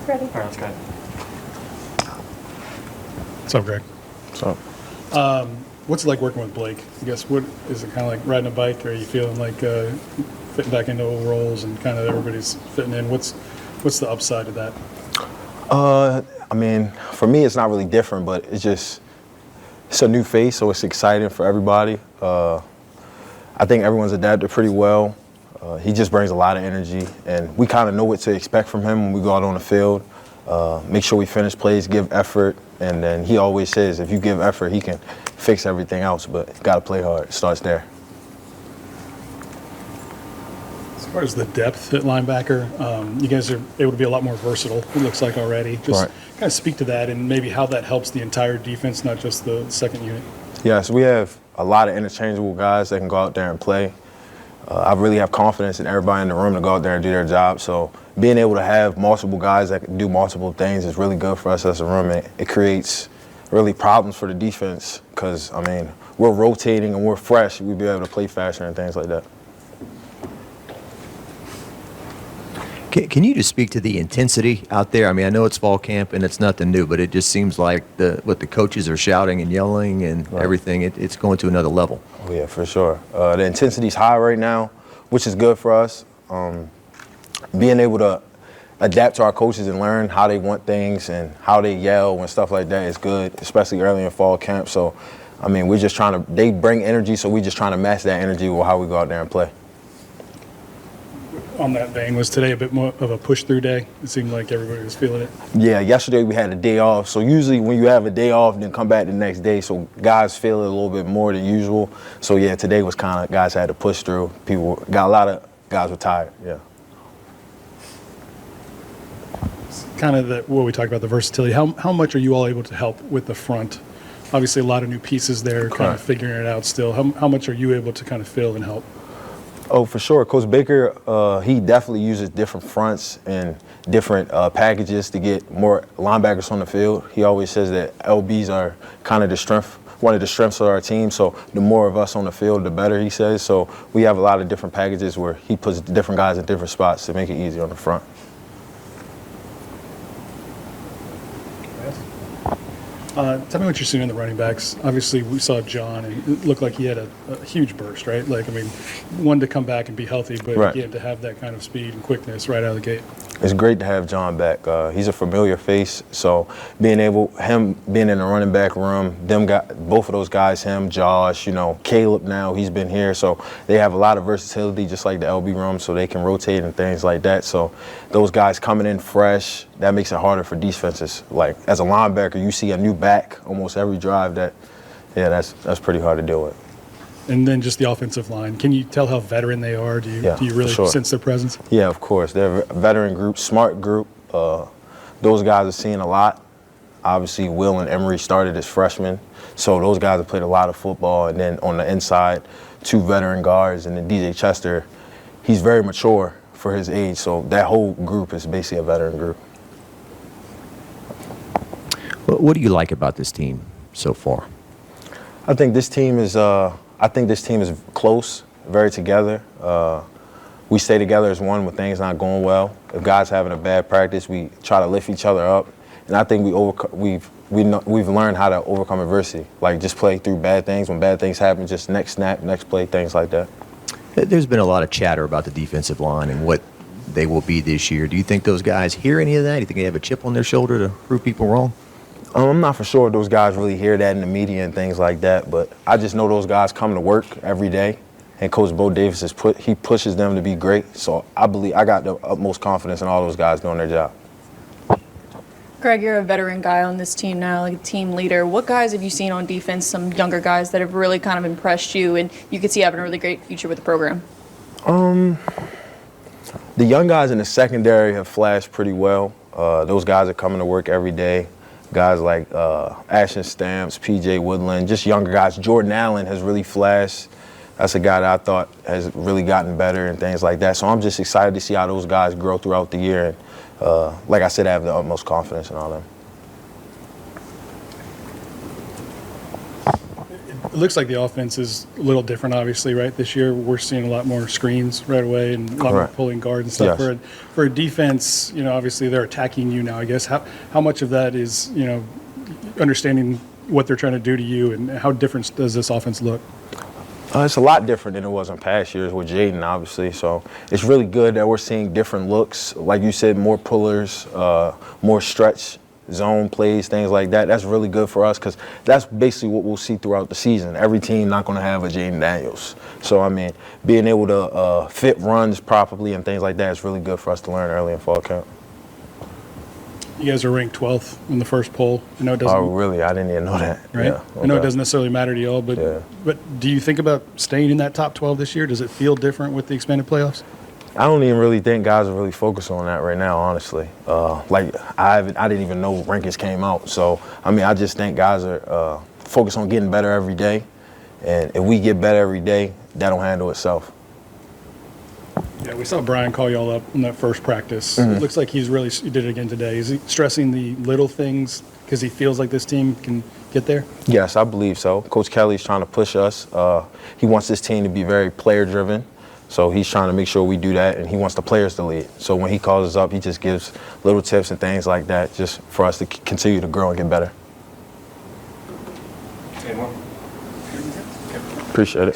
Ready. All right, let's go. What's up, Greg? What's up? What's it like working with Blake? I guess what is it kind of like riding a bike? Or are you feeling like fitting back into old roles and kind of everybody's fitting in? What's the upside of that? I mean, for me, it's not really different, but it's a new face, so it's exciting for everybody. I think everyone's adapted pretty well. He just brings a lot of energy, and we kind of know what to expect from him when we go out on the field. Make sure we finish plays, give effort, and then he always says if you give effort, he can fix everything else, but you got to play hard. It starts there. As far as the depth at linebacker, you guys are able to be a lot more versatile, it looks like already. Just Right. kind of speak to that and maybe how that helps the entire defense, not just the second unit. Yeah, so we have a lot of interchangeable guys that can go out there and play. I really have confidence in everybody in the room to go out there and do their job. So being able to have multiple guys that can do multiple things is really good for us as a room. It creates really problems for the defense because, I mean, we're rotating and we're fresh. We'd be able to play faster and things like that. Can you just speak to the intensity out there? I mean, I know it's fall camp and it's nothing new, but it just seems like what the coaches are shouting and yelling and everything, it's going to another level. Oh, yeah, for sure. The intensity's high right now, which is good for us. Being able to adapt to our coaches and learn how they want things and how they yell and stuff like that is good, especially early in fall camp. So, I mean, we're just they bring energy, so we're just trying to match that energy with how we go out there and play. On that vein, was today a bit more of a push-through day? It seemed like everybody was feeling it. Yeah, yesterday we had a day off. So usually when you have a day off, then come back the next day, so guys feel it a little bit more than usual. So yeah, today was kind of guys had to push through. People got a lot of guys were tired. Yeah. Kind of what we talked about, the versatility. How much are you all able to help with the front? Obviously, a lot of new pieces there, kind of figuring it out still. How much are you able to kind of fill and help? Oh, for sure. Coach Baker, he definitely uses different fronts and different packages to get more linebackers on the field. He always says that LBs are kind of one of the strengths of our team. So the more of us on the field, the better, he says. So we have a lot of different packages where he puts different guys in different spots to make it easy on the front. Tell me what you're seeing in the running backs. Obviously, we saw John, and it looked like he had a huge burst, right? Like, I mean, one to come back and be healthy, but again, to have that kind of speed and quickness right out of the gate. It's great to have John back. He's a familiar face, so him being in the running back room, both of those guys, him, Josh, Caleb now, he's been here, so they have a lot of versatility just like the LB room, so they can rotate and things like that. So those guys coming in fresh, that makes it harder for defenses. Like, as a linebacker, you see a new back almost every drive that's pretty hard to deal with. And then just the offensive line. Can you tell how veteran they are? Do you really sense their presence? Yeah, of course. They're a veteran group, smart group. Those guys are seeing a lot. Obviously, Will and Emery started as freshmen, so those guys have played a lot of football. And then on the inside, 2 veteran guards, and then DJ Chester, he's very mature for his age, so that whole group is basically a veteran group. What do you like about this team so far? I think this team is close, very together. We stay together as one when things not going well. If guys having a bad practice, we try to lift each other up. And I think we've learned how to overcome adversity. Like, just play through bad things. When bad things happen, just next snap, next play, things like that. There's been a lot of chatter about the defensive line and what they will be this year. Do you think those guys hear any of that? Do you think they have a chip on their shoulder to prove people wrong? I'm not for sure if those guys really hear that in the media and things like that, but I just know those guys come to work every day, and Coach Bo Davis he pushes them to be great. So I got the utmost confidence in all those guys doing their job. Greg, you're a veteran guy on this team now, like a team leader. What guys have you seen on defense, some younger guys that have really kind of impressed you and you could see having a really great future with the program? The young guys in the secondary have flashed pretty well. Those guys are coming to work every day. Guys like Ashton Stamps, P.J. Woodland, just younger guys. Jordan Allen has really flashed. That's a guy that I thought has really gotten better and things like that. So I'm just excited to see how those guys grow throughout the year. And like I said, I have the utmost confidence in all of them. It looks like the offense is a little different, obviously, right? This year, we're seeing a lot more screens right away and a lot more Correct. pulling guard and stuff. Yes. For a defense, obviously they're attacking you now, I guess. How much of that is, understanding what they're trying to do to you, and how different does this offense look? It's a lot different than it was in past years with Jaden, obviously. So it's really good that we're seeing different looks. Like you said, more pullers, more stretch zone plays, things like that. That's really good for us because that's basically what we'll see throughout the season. Every team not going to have a Jaden Daniels. So, I mean, being able to fit runs properly and things like that is really good for us to learn early in fall camp. You guys are ranked 12th in the first poll. I know it doesn't. Oh, really? I didn't even know that. Right? Yeah, I know it okay. doesn't necessarily matter to y'all, but Yeah. but do you think about staying in that top 12 this year? Does it feel different with the expanded playoffs? I don't even really think guys are really focused on that right now, honestly. I didn't even know rankings came out. So, I mean, I just think guys are focused on getting better every day. And if we get better every day, that'll handle itself. Yeah, we saw Brian call y'all up in that first practice. Mm-hmm. It looks like he did it again today. Is he stressing the little things because he feels like this team can get there? Yes, I believe so. Coach Kelly's trying to push us. He wants this team to be very player-driven. So he's trying to make sure we do that, and he wants the players to lead. So when he calls us up, he just gives little tips and things like that just for us to continue to grow and get better. Appreciate it.